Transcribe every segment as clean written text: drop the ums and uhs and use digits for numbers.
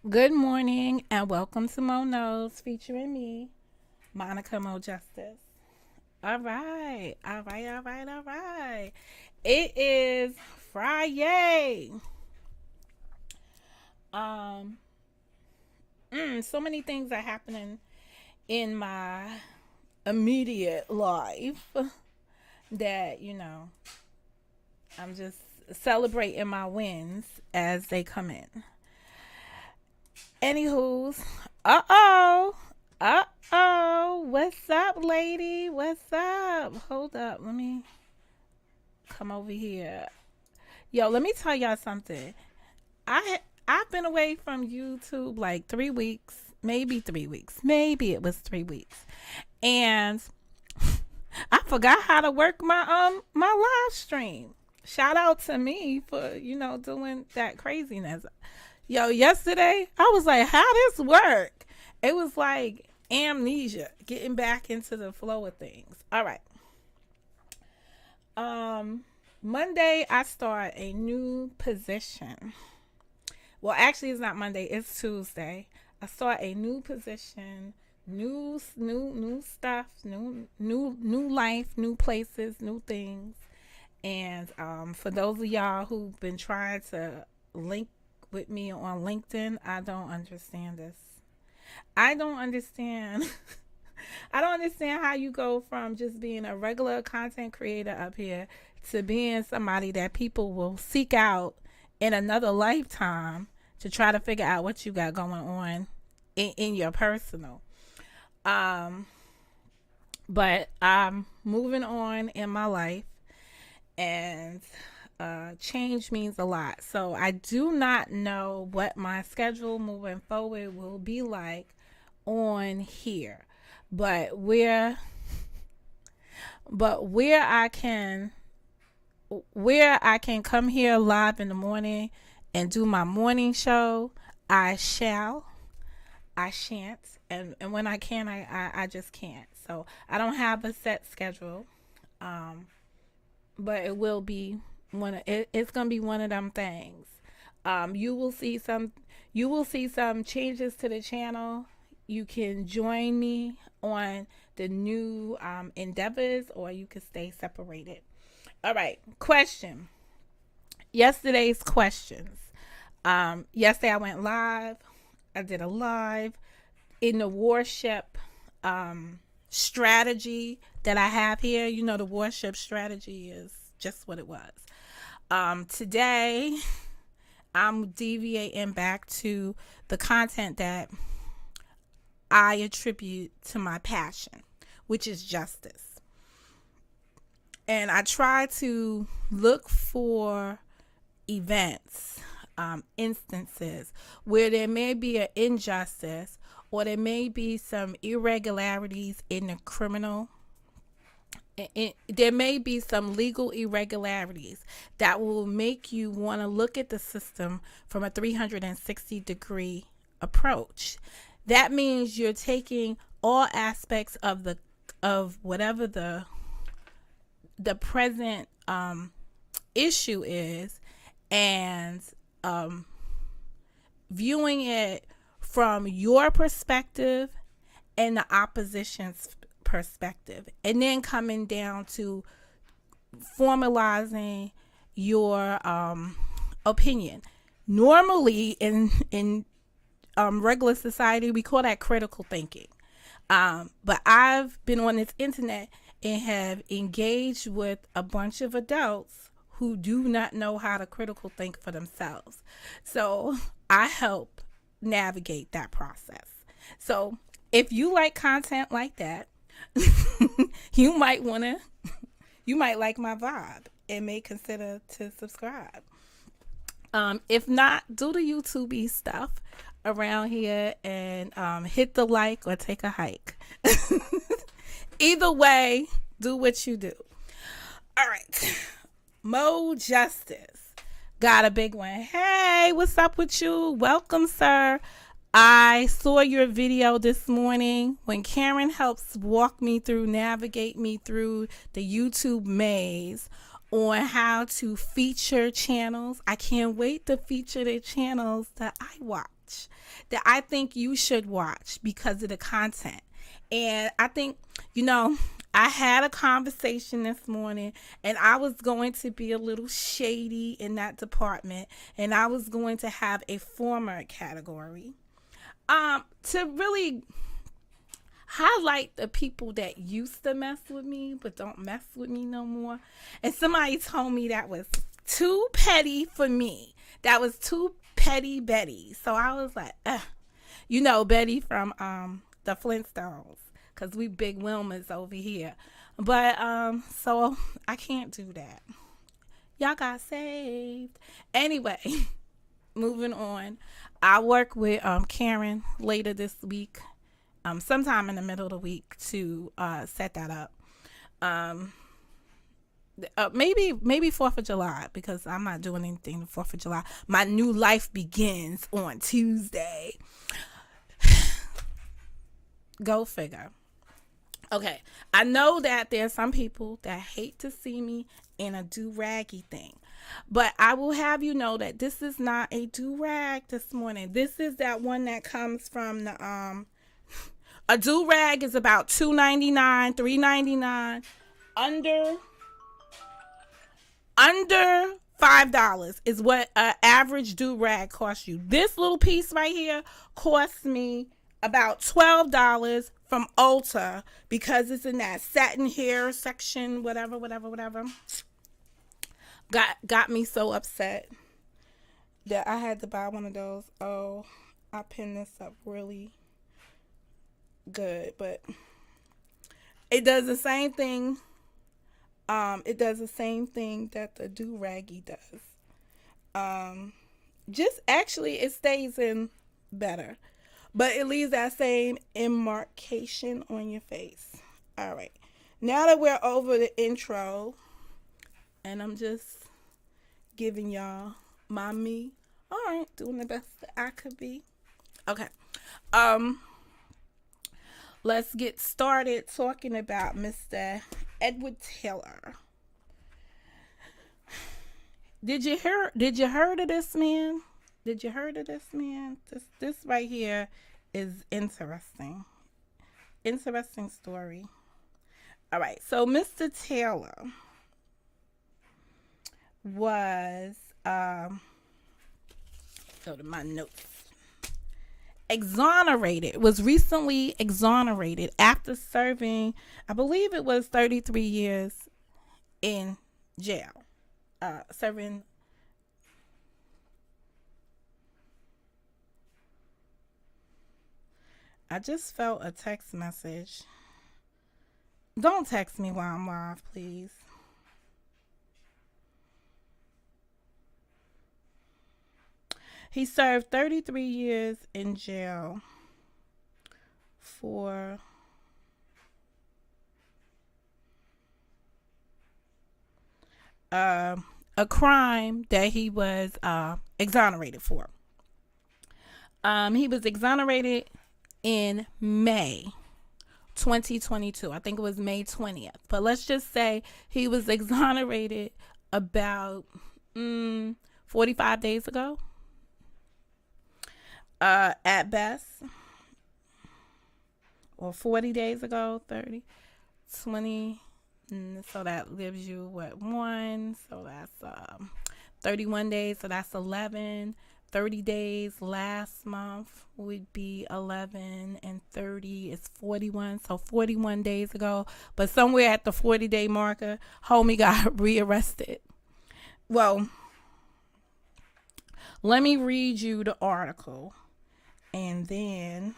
Good morning and welcome to Mo Knows featuring me, Monica Mo Justice. All right. It is Friday. Um, so many things are happening in my immediate life that, I'm just celebrating my wins as they come in. Anywho's, uh oh, what's up, lady? What's up? Hold up, let me come over here. Yo, let me tell y'all something. I've been away from YouTube like 3 weeks, maybe it was 3 weeks, and I forgot how to work my live stream. Shout out to me for doing that craziness. Yo, yesterday I was like, how this work? It was like amnesia, getting back into the flow of things. All right. Um, Monday I start a new position. Well, actually, it's not Monday. It's Tuesday. I start a new position, new stuff, new life, new places, new things. And for those of y'all who've been trying to link with me on LinkedIn, I don't understand this. I don't understand. I don't understand how you go from just being a regular content creator up here to being somebody that people will seek out in another lifetime to try to figure out what you got going on in your personal. Um, but I'm moving on in my life, and change means a lot. So I do not know what my schedule moving forward will be like on here, but where I can come here live in the morning and do my morning show, I shall. I shan't. And when I can, I just can't. So I don't have a set schedule. Um, but it will be it's gonna be one of them things. You will see some changes to the channel. You can join me on the new endeavors, or you can stay separated. All right, question. Yesterday's questions. Yesterday I went live. I did a live in the warship strategy that I have here. The warship strategy is just what it was. Today, I'm deviating back to the content that I attribute to my passion, which is justice. And I try to look for events, instances where there may be an injustice or there may be some irregularities in the criminal. There may be some legal irregularities that will make you want to look at the system from a 360-degree approach. That means you're taking all aspects of whatever the present issue is, and viewing it from your perspective and the opposition's perspective, and then coming down to formalizing your opinion. Normally, in regular society, we call that critical thinking. But I've been on this internet and have engaged with a bunch of adults who do not know how to critical think for themselves. So I help navigate that process. So if you like content like that, you might like my vibe and may consider to subscribe. If not, do the YouTube stuff around here and hit the like or take a hike. Either way, do what you do. All right. Mo Justice got a big one. Hey, what's up with you? Welcome, sir. I saw your video this morning when Karen helps navigate me through the YouTube maze on how to feature channels. I can't wait to feature the channels that I watch. watch that I think you should watch because of the content. And I think, I had a conversation this morning and I was going to be a little shady in that department, and I was going to have a former category to really highlight the people that used to mess with me but don't mess with me no more. And somebody told me that was too petty for me. That was too petty Betty. So I was like, Betty from the Flintstones, because we big Wilmas over here. But so I can't do that. Y'all got saved. Anyway, moving on. I work with Karen later this week. Sometime in the middle of the week to set that up. Maybe 4th of July, because I'm not doing anything the 4th of July. My new life begins on Tuesday. Go figure. Okay, I know that there's some people that hate to see me in a do-raggy thing, but I will have you know that this is not a do-rag this morning. This is that one that comes from the a do-rag is about $2.99, $3.99. Under $5 is what an average do-rag costs you. This little piece right here costs me about $12 from Ulta, because it's in that satin hair section, whatever. Got me so upset that I had to buy one of those. Oh, I pinned this up really good, but it does the same thing. It does the same thing that the do-raggy does. Just actually, it stays in better, but it leaves that same embarkation on your face. All right, now that we're over the intro, and I'm just giving y'all my me. All right, doing the best that I could be. Okay. Let's get started talking about Mr. Edward Taylor. Did you hear of this man? This right here is interesting. Interesting story. All right. So Mr. Taylor was go to my notes. Was recently exonerated after serving, I believe it was 33 years in jail. Serving. I just felt a text message. Don't text me while I'm live, please. He served 33 years in jail for a crime that he was exonerated for. He was exonerated in May 2022. I think it was May 20th. But let's just say he was exonerated about 45 days ago. At best, or 40 days ago, 30, 20, so that gives you one, so that's 31 days, so that's 11, 30 days last month would be 11, and 30 is 41, so 41 days ago, but somewhere at the 40-day marker, homie got rearrested. Well, let me read you the article. And then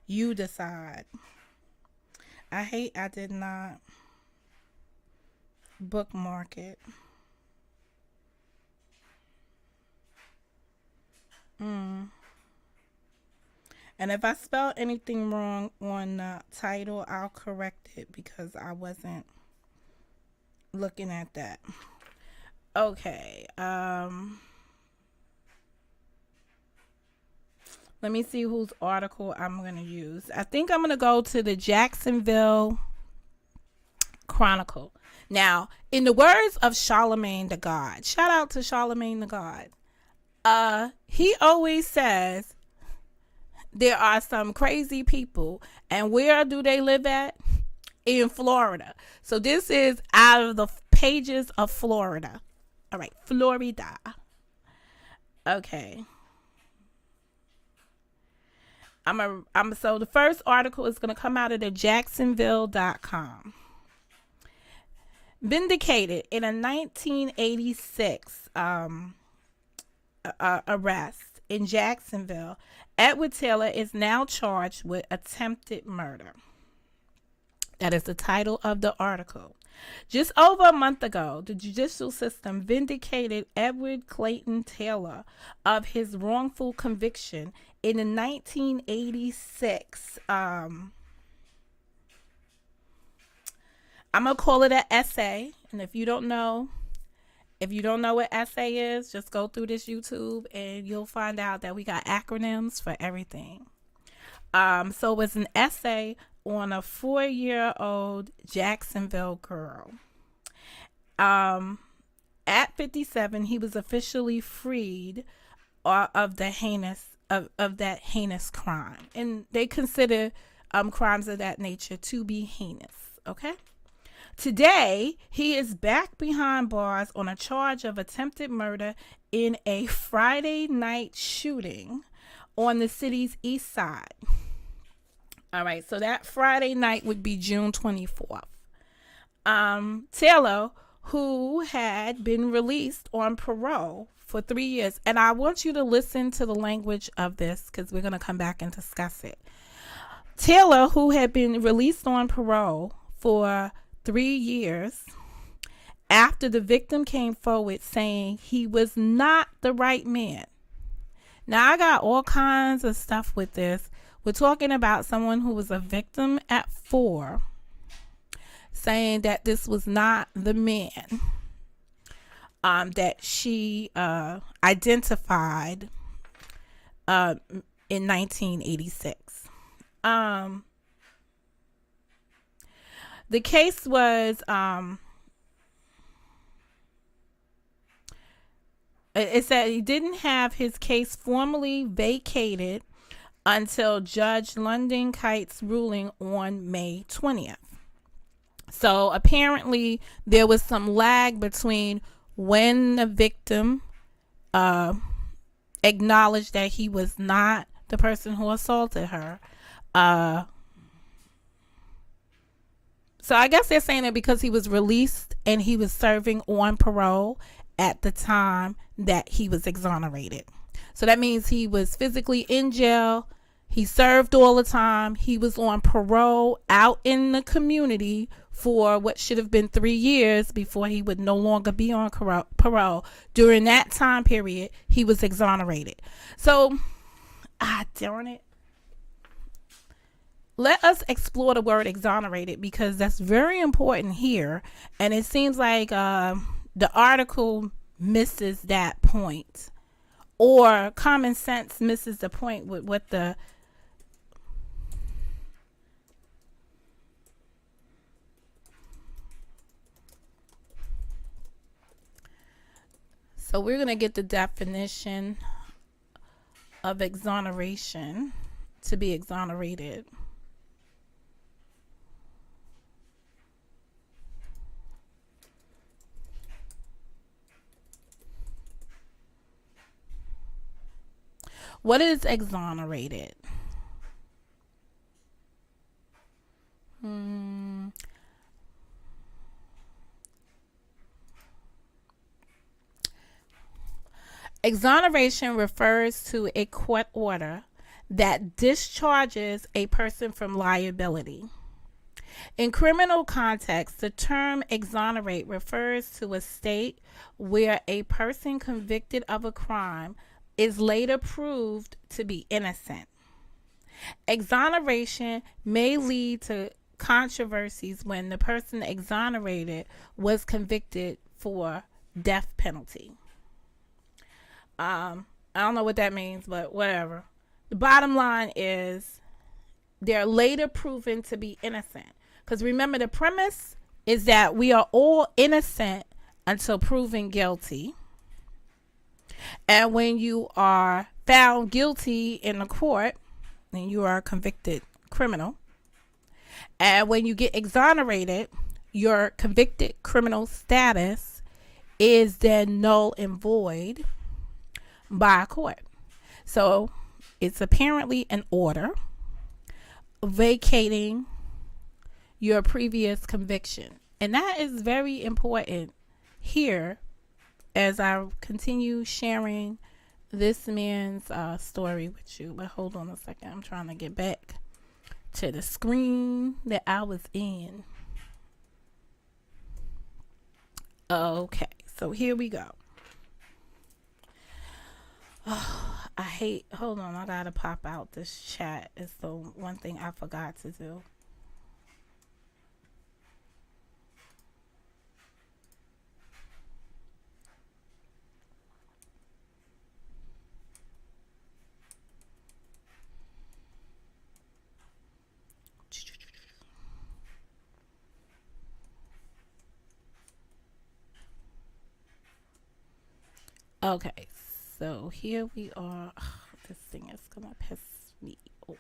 you decide. I did not bookmark it. And if I spell anything wrong on the title, I'll correct it because I wasn't looking at that. Okay. Let me see whose article I'm going to use. I think I'm going to go to the Jacksonville Chronicle. Now, in the words of Charlemagne the God, shout out to Charlemagne the God, He always says there are some crazy people, and where do they live at? In Florida. So this is out of the pages of Florida. All right, Florida. Okay. So the first article is going to come out of the Jacksonville.com. Vindicated in a 1986 arrest in Jacksonville, Edward Taylor is now charged with attempted murder. That is the title of the article. Just over a month ago, the judicial system vindicated Edward Clayton Taylor of his wrongful conviction in the 1986. I'm gonna call it an essay, and if you don't know what essay is, just go through this YouTube and you'll find out that we got acronyms for everything. So it's an essay on a 4-year-old Jacksonville girl. At 57, he was officially freed of the that heinous crime, and they consider crimes of that nature to be heinous. Okay. Today, he is back behind bars on a charge of attempted murder in a Friday night shooting on the city's east side. All right, so that Friday night would be June 24th. Taylor, who had been released on parole for 3 years, and I want you to listen to the language of this because we're going to come back and discuss it. Taylor, who had been released on parole for 3 years after the victim came forward saying he was not the right man. Now, I got all kinds of stuff with this. We're talking about someone who was a victim at 4, saying that this was not the man that she identified in 1986. The case was it said he didn't have his case formally vacated until Judge London Kite's ruling on May 20th. So apparently there was some lag between when the victim acknowledged that he was not the person who assaulted her. So I guess they're saying that because he was released and he was serving on parole at the time that he was exonerated. So that means he was physically in jail. He served all the time. He was on parole out in the community for what should have been 3 years before he would no longer be on parole. During that time period, he was exonerated. So, darn it. Let us explore the word exonerated because that's very important here. And it seems like the article misses that point. Or common sense misses the point with what the... So we're going to get the definition of exoneration to be exonerated. What is exonerated? Exoneration refers to a court order that discharges a person from liability. In criminal context, the term exonerate refers to a state where a person convicted of a crime is later proved to be innocent. Exoneration may lead to controversies when the person exonerated was convicted for death penalty. I don't know what that means, but whatever. The bottom line is they're later proven to be innocent. Because remember, the premise is that we are all innocent until proven guilty. And when you are found guilty in the court, then you are a convicted criminal. And when you get exonerated, your convicted criminal status is then null and void by a court. So it's apparently an order vacating your previous conviction. And that is very important here as I continue sharing this man's story with you. But hold on a second. I'm trying to get back to the screen that I was in. Okay, so here we go. Oh, I hate, hold on, I gotta pop out this chat. It's the one thing I forgot to do. Okay, so here we are. Ugh, this thing is gonna piss me off.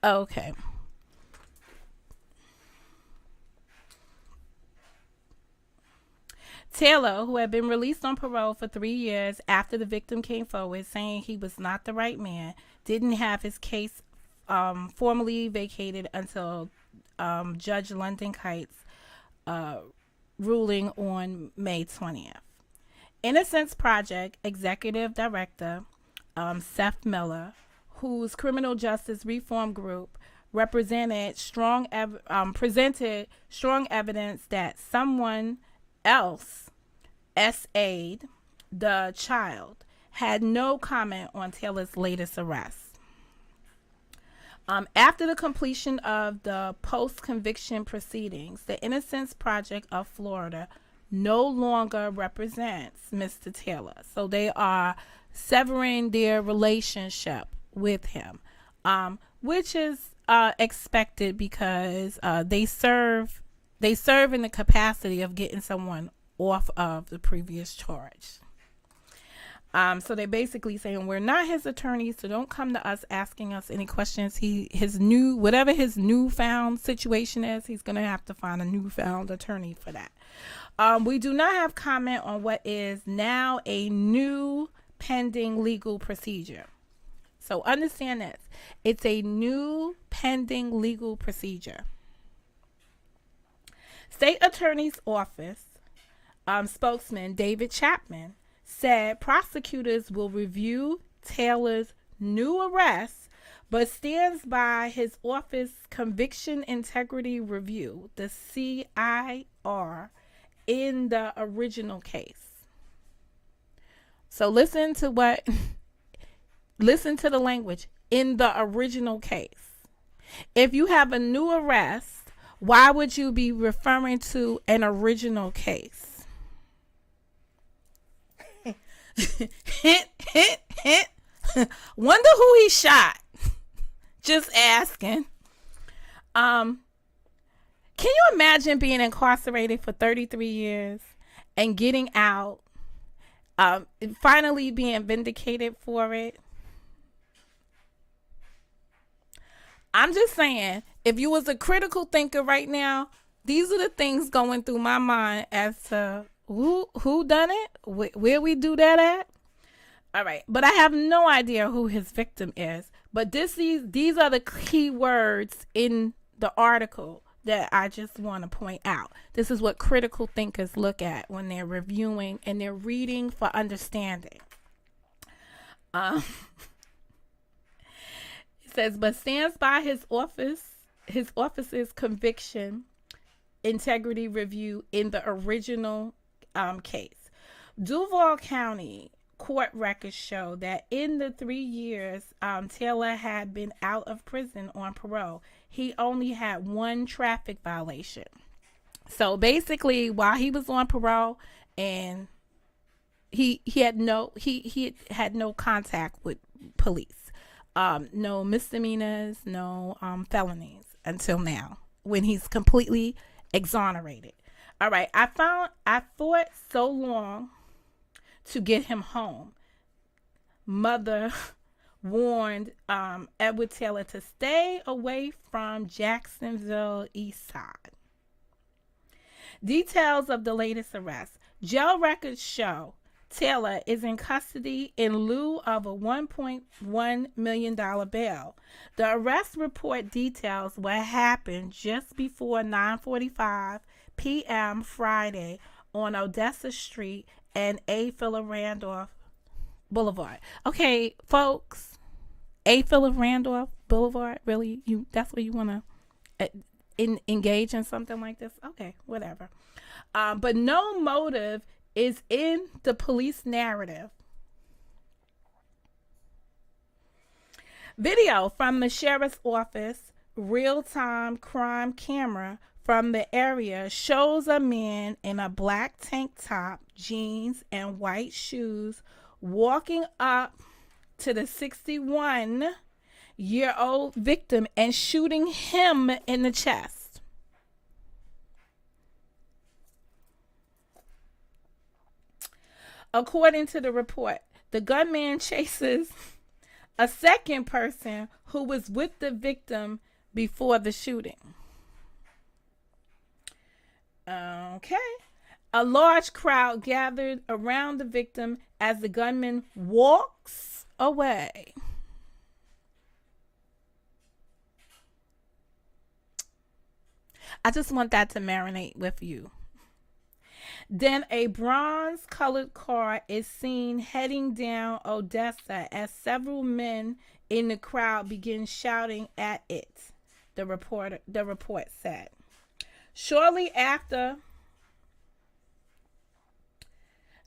Okay. Taylor, who had been released on parole for 3 years after the victim came forward saying he was not the right man, didn't have his case formally vacated until Judge London Kite's ruling on May 20th. Innocence Project Executive Director Seth Miller, whose criminal justice reform group presented strong evidence that someone else SA'd the child, had no comment on Taylor's latest arrest. After the completion of the post-conviction proceedings, the Innocence Project of Florida no longer represents Mr. Taylor. So they are severing their relationship with him, which is expected because they serve in the capacity of getting someone off of the previous charge. So they're basically saying we're not his attorneys, so don't come to us asking us any questions. Whatever his newfound situation is, he's gonna have to find a newfound attorney for that. We do not have comment on what is now a new pending legal procedure. So understand this. It's a new pending legal procedure. State Attorney's Office spokesman David Chapman said prosecutors will review Taylor's new arrest, but stands by his office conviction integrity review, the CIR, in the original case. So listen to the language, in the original case. If you have a new arrest, why would you be referring to an original case? Hint, hint, hint. Wonder who he shot. Just asking. Can you imagine being incarcerated for 33 years and getting out, and finally being vindicated for it? I'm just saying, if you was a critical thinker right now, these are the things going through my mind as to who done it, where we do that at. All right, but I have no idea who his victim is. But these are the key words in the article that I just want to point out. This is what critical thinkers look at when they're reviewing and they're reading for understanding. It says, but stands by his office's conviction integrity review in the original case. Duval County court records show that in the 3 years Taylor had been out of prison on parole, he only had one traffic violation. So basically, while he was on parole, and he had no contact with police, no misdemeanors, no felonies until now, when he's completely exonerated. All right, I fought so long to get him home. Mother warned Edward Taylor to stay away from Jacksonville East Side. Details of the latest arrest. Jail records show Taylor is in custody in lieu of a $1.1 million bail. The arrest report details what happened just before 9:45 p.m. Friday on Odessa Street and A. Philip Randolph Boulevard. Okay, folks, A. Philip Randolph Boulevard. Really, that's where you want to engage in something like this? Okay, whatever. But no motive is in the police narrative. Video from the sheriff's office real-time crime camera from the area shows a man in a black tank top, jeans, and white shoes walking up to the 61-year-old victim and shooting him in the chest. According to the report, the gunman chases a second person who was with the victim before the shooting. Okay. A large crowd gathered around the victim as the gunman walks away. I just want that to marinate with you. Then a bronze-colored car is seen heading down Odessa as several men in the crowd begin shouting at it, the report said. Shortly after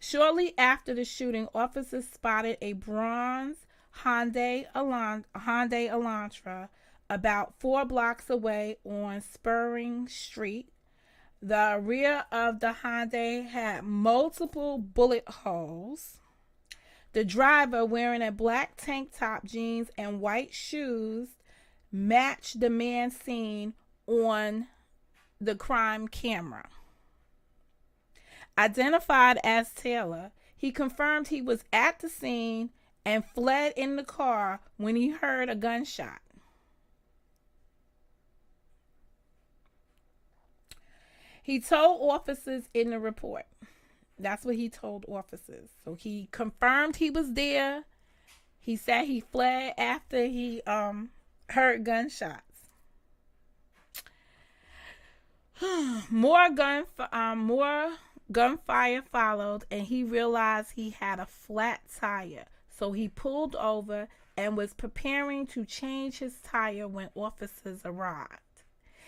the shooting, officers spotted a bronze Hyundai Elantra about 4 blocks away on Spring Street. The rear of the Hyundai had multiple bullet holes. The driver, wearing a black tank top, jeans, and white shoes, matched the man seen on the crime camera. Identified as Taylor, he confirmed he was at the scene and fled in the car when he heard a gunshot. He told officers in the report. That's what he told officers. So he confirmed he was there. He said he fled after he heard gunshots. More gunfire followed, and he realized he had a flat tire. So he pulled over and was preparing to change his tire when officers arrived.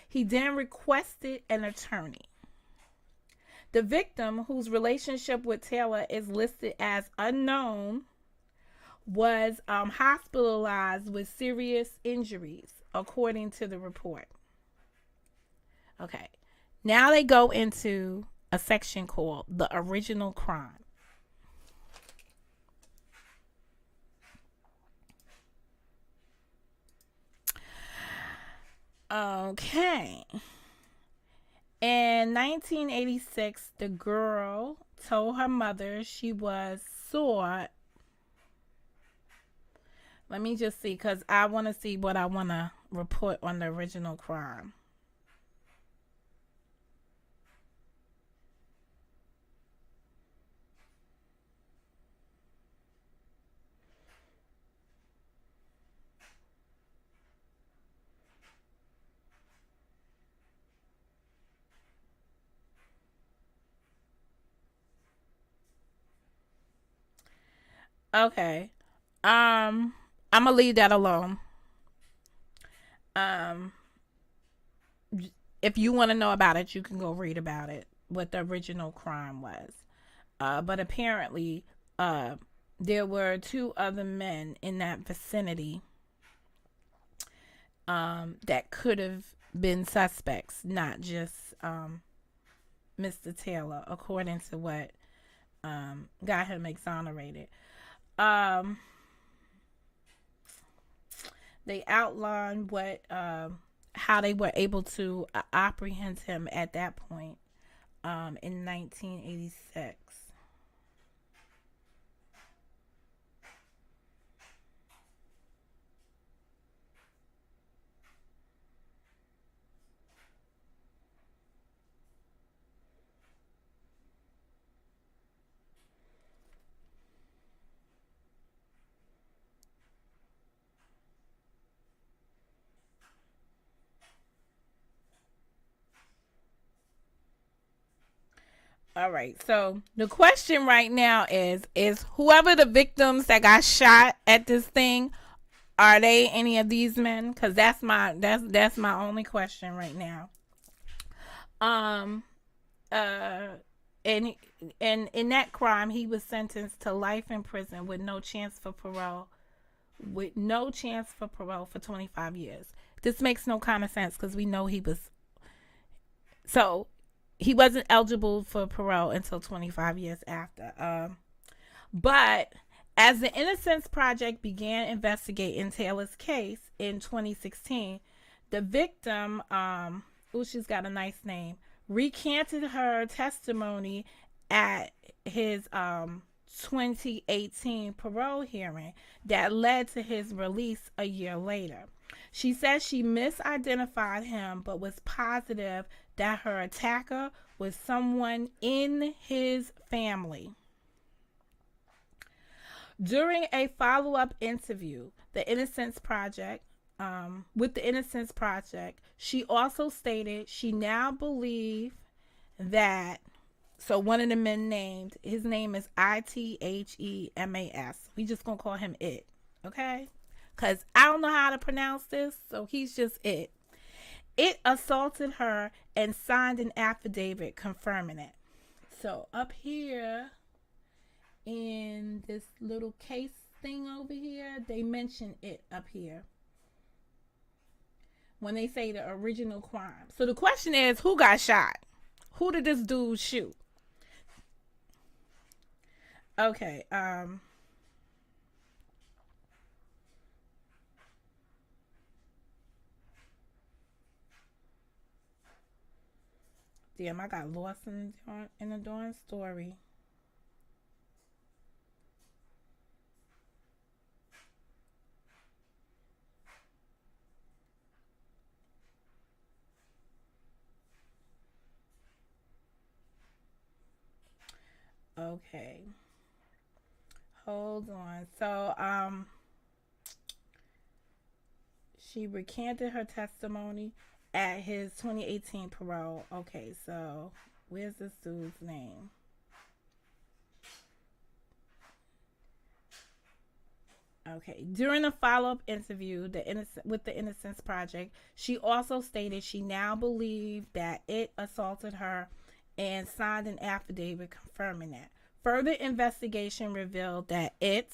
He then requested an attorney. The victim, whose relationship with Taylor is listed as unknown, was hospitalized with serious injuries, according to the report. Okay, now they go into a section called the original crime. Okay. In 1986, the girl told her mother she was sore. Let me just see, because I want to see what I want to report on the original crime. Okay. I'm gonna leave that alone. Um, if you want to know about it, you can go read about it, what the original crime was. But apparently, there were 2 other men in that vicinity that could have been suspects, not just Mr. Taylor, according to what got him exonerated. They outlined what how they were able to apprehend him at that point in 1986. All right. So the question right now is whoever the victims that got shot at this thing, are they any of these men? Cuz that's my only question right now. Um uh and and in that crime he was sentenced to life in prison with no chance for parole. With no chance for parole for 25 years. This makes no kind of sense cuz we know so he wasn't eligible for parole until 25 years after. But as the Innocence Project began investigating Taylor's case in 2016, the victim, she's got a nice name, recanted her testimony at his 2018 parole hearing that led to his release a year later. She says she misidentified him but was positive that her attacker was someone in his family. During a follow-up interview, the Innocence Project, with the Innocence Project, she also stated she now believes that. So one of the men named, his name is Ithemas. We just gonna call him It, okay? Cause I don't know how to pronounce this, so he's just It. It assaulted her and signed an affidavit confirming it. So up here in this little case thing over here, they mention it up here when they say the original crime. So the question is, who got shot? Who did this dude shoot? Okay, damn, I got lost in the darn story. Okay, hold on. So, she recanted her testimony at his 2018 parole. Okay, so where's this dude's name? Okay. During a follow-up interview, with the Innocence Project, she also stated she now believed that It assaulted her and signed an affidavit confirming that. Further investigation revealed that It,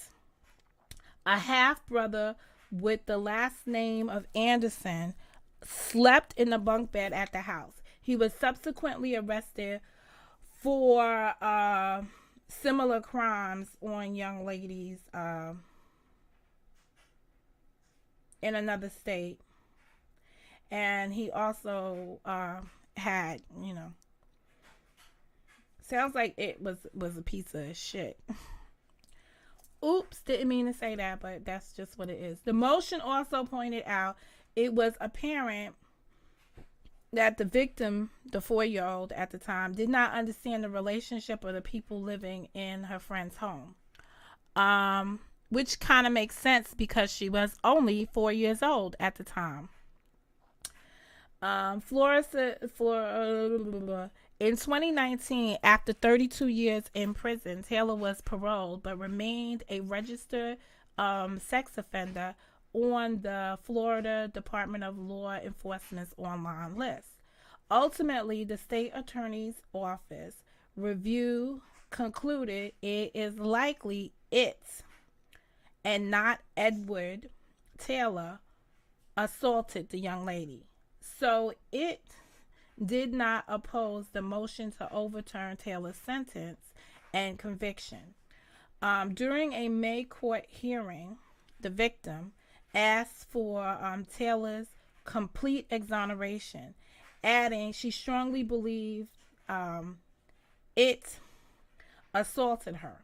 a half brother with the last name of Anderson, slept in the bunk bed at the house. He was subsequently arrested for similar crimes on young ladies in another state. And he also had, sounds like It was a piece of shit. Oops, didn't mean to say that, but that's just what it is. The motion also pointed out it was apparent that the victim, the 4-year-old at the time, did not understand the relationship of the people living in her friend's home. Which kind of makes sense because she was only 4 years old at the time. In 2019, after 32 years in prison, Taylor was paroled but remained a registered sex offender on the Florida Department of Law Enforcement's online list. Ultimately, the state attorney's office review concluded it is likely It and not Edward Taylor assaulted the young lady. So It did not oppose the motion to overturn Taylor's sentence and conviction. During a May court hearing, the victim asked for Taylor's complete exoneration, adding she strongly believed it assaulted her.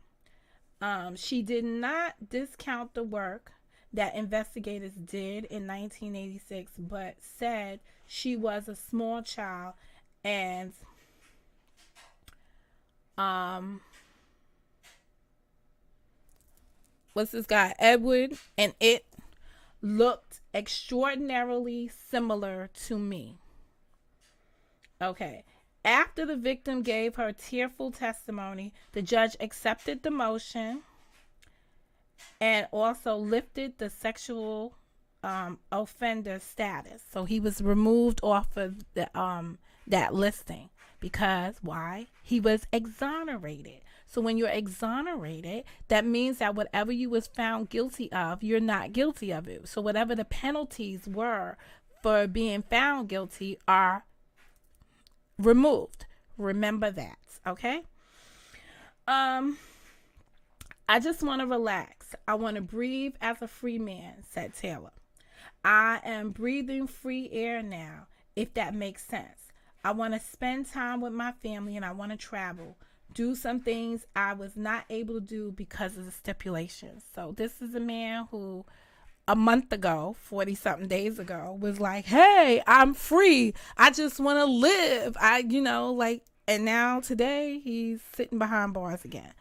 She did not discount the work that investigators did in 1986, but said she was a small child and what's this guy, Edward, and it looked extraordinarily similar to me. Okay. After the victim gave her tearful testimony, the judge accepted the motion and also lifted the sexual offender status. So he was removed off of the that listing because why? He was exonerated. So when you're exonerated, that means that whatever you was found guilty of, you're not guilty of it. So whatever the penalties were for being found guilty are removed. Remember that, okay? I just want to relax. I want to breathe as a free man, said Taylor. I am breathing free air now, if that makes sense. I want to spend time with my family and I want to travel, do some things I was not able to do because of the stipulations. So this is a man who a month ago, 40 something days ago, was like, hey, I'm free. I just want to live. And now today he's sitting behind bars again.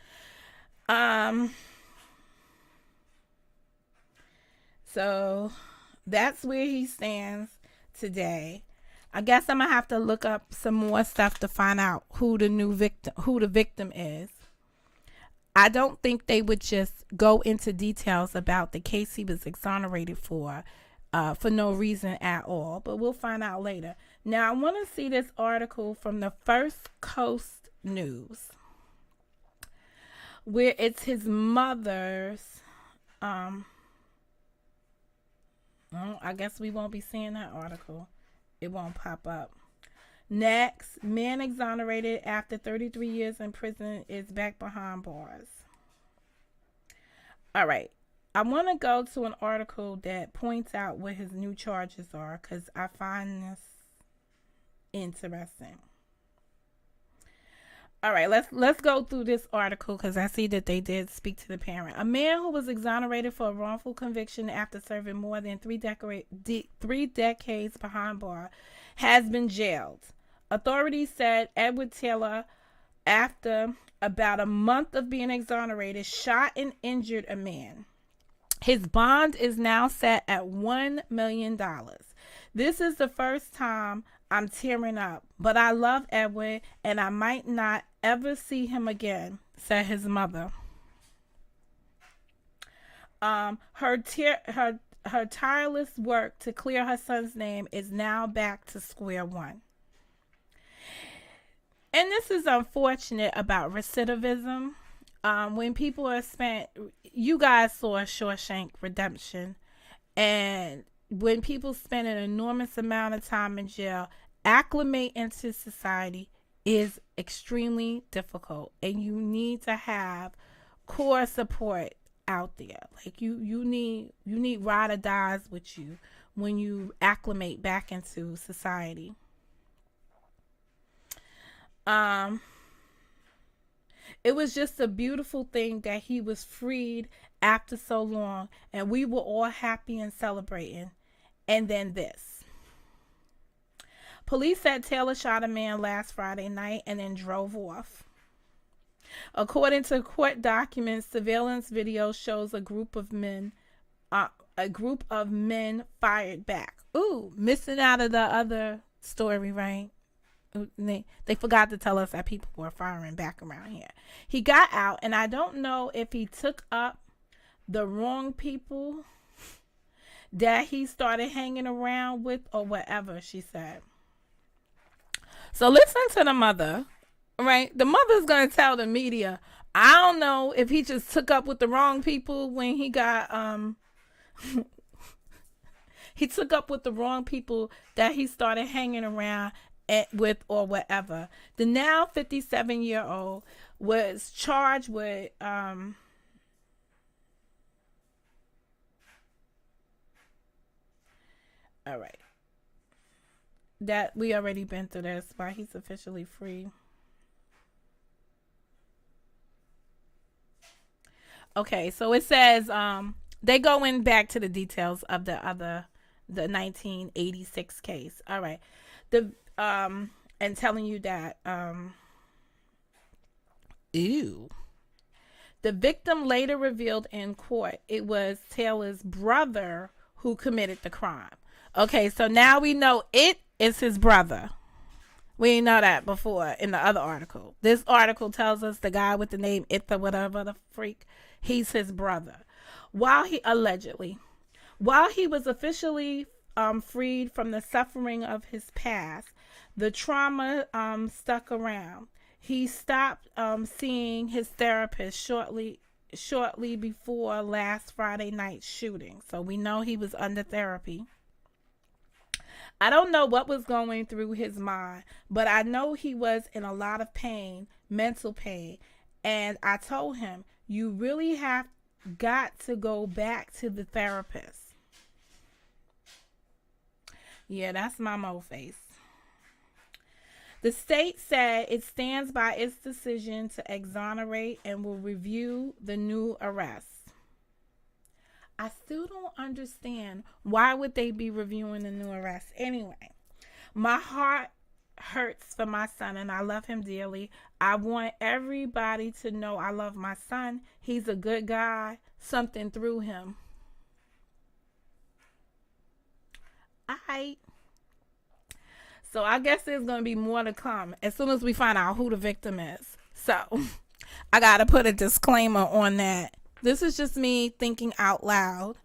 So that's where he stands today. I guess I'm gonna have to look up some more stuff to find out who the victim is. I don't think they would just go into details about the case he was exonerated for no reason at all, but we'll find out later. Now, I want to see this article from the First Coast News, where it's his mother's. Well, I guess we won't be seeing that article. It won't pop up. Next, man exonerated after 33 years in prison is back behind bars. All right. I want to go to an article that points out what his new charges are because I find this interesting. All right, let's go through this article because I see that they did speak to the parent. A man who was exonerated for a wrongful conviction after serving more than 3 decades behind bar has been jailed. Authorities said Edward Taylor, after about a month of being exonerated, shot and injured a man. His bond is now set at $1 million. This is the first time I'm tearing up, but I love Edward and I might not ever see him again, said his mother. Her tireless work to clear her son's name is now back to square one. And this is unfortunate about recidivism. When people are spent, you guys saw Shawshank Redemption, and when people spend an enormous amount of time in jail, acclimate into society is extremely difficult, and you need to have core support out there. Like you need ride or dies with you when you acclimate back into society. It was just a beautiful thing that he was freed after so long, and we were all happy and celebrating. And then this. Police said Taylor shot a man last Friday night and then drove off. According to court documents, surveillance video shows a group of men fired back. Ooh, missing out of the other story, right? They forgot to tell us that people were firing back around here. He got out, and I don't know if he took up the wrong people that he started hanging around with or whatever, she said. So listen to the mother, right? The mother's going to tell the media, I don't know if he just took up with the wrong people when he got, he took up with the wrong people that he started hanging around with or whatever. The now 57-year-old was charged with all right. That we already been through this. Why he's officially free. Okay, so it says they go in back to the details of the 1986 case. All right. The and telling you that ew. The victim later revealed in court it was Taylor's brother who committed the crime. Okay, so now we know it is his brother. We didn't know that before in the other article. This article tells us the guy with the name Itha, whatever the freak, he's his brother. While he was officially freed from the suffering of his past, the trauma stuck around. He stopped seeing his therapist shortly before last Friday night's shooting. So we know he was under therapy. I don't know what was going through his mind, but I know he was in a lot of pain, mental pain. And I told him, you really have got to go back to the therapist. Yeah, that's my mo face. The state said it stands by its decision to exonerate and will review the new arrests. I still don't understand why would they be reviewing the new arrest anyway. My heart hurts for my son and I love him dearly. I want everybody to know I love my son. He's a good guy. Something through him. So I guess there's going to be more to come as soon as we find out who the victim is. So I got to put a disclaimer on that. This is just me thinking out loud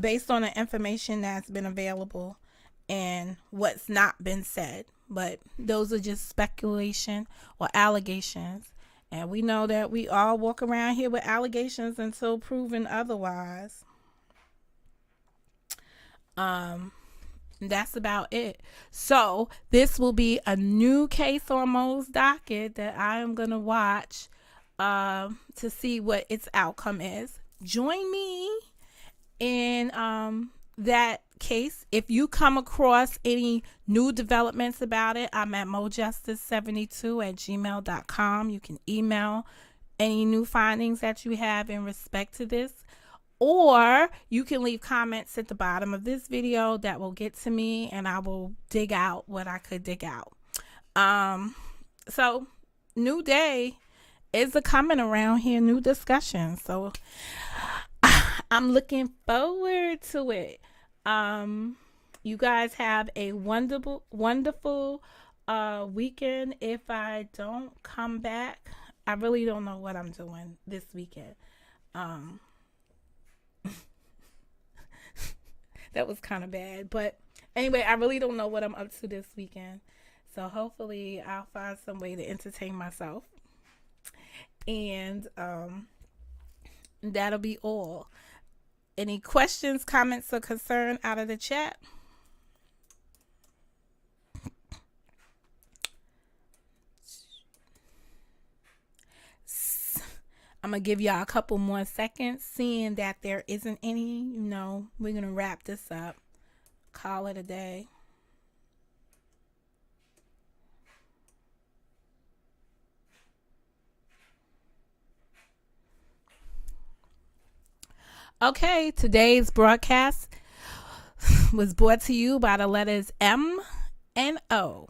based on the information that's been available and what's not been said. But those are just speculation or allegations. And we know that we all walk around here with allegations until proven otherwise. That's about it. So this will be a new case on Mo's docket that I am going to watch to see what its outcome is. Join me in that case. If you come across any new developments about it, I'm at mojustice72@gmail.com. You can email any new findings that you have in respect to this, or you can leave comments at the bottom of this video that will get to me and I will dig out what I could dig out. So new day is a coming around here, new discussion. So I'm looking forward to it. You guys have a wonderful weekend. If I don't come back, I really don't know what I'm doing this weekend. That was kind of bad, but anyway, I really don't know what I'm up to this weekend. So hopefully I'll find some way to entertain myself. And that'll be all. Any questions, comments, or concern out of the chat? I'm going to give y'all a couple more seconds. Seeing that there isn't any, we're going to wrap this up. Call it a day. Okay, today's broadcast was brought to you by the letters M and O.